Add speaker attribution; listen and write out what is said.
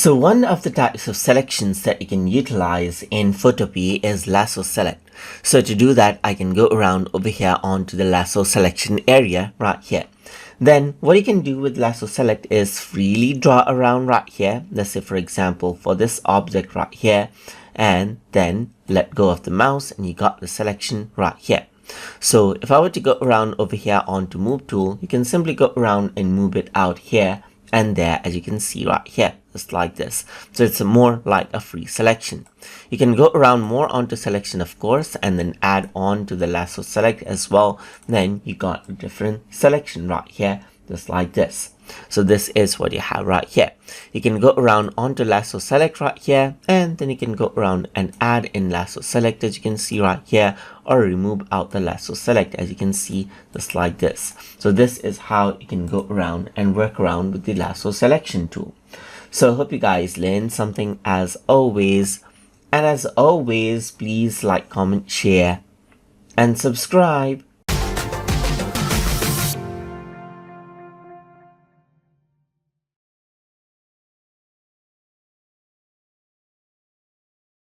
Speaker 1: So one of the types of selections that you can utilize in Photopea is Lasso Select. So to do that, I can go around over here onto the Lasso Selection area right here. Then what you can do with Lasso Select is freely draw around right here. Let's say, for example, for this object right here, and then let go of the mouse and you got the selection right here. So if I were to go around over here onto Move tool, you can simply go around and move it out here and there, as you can see right here, just like this. So it's more like a free selection. You can go around more onto selection, of course, and then add on to the Lasso Select as well. Then you got a different selection right here, just like this. So this is what you have right here. You can go around onto Lasso Select right here, and then you can go around and add in Lasso Select, as you can see right here, or remove out the Lasso Select, as you can see, just like this. So this is how you can go around and work around with the Lasso Selection tool. So I hope you guys learned something as always. And as always, please like, comment, share, and subscribe.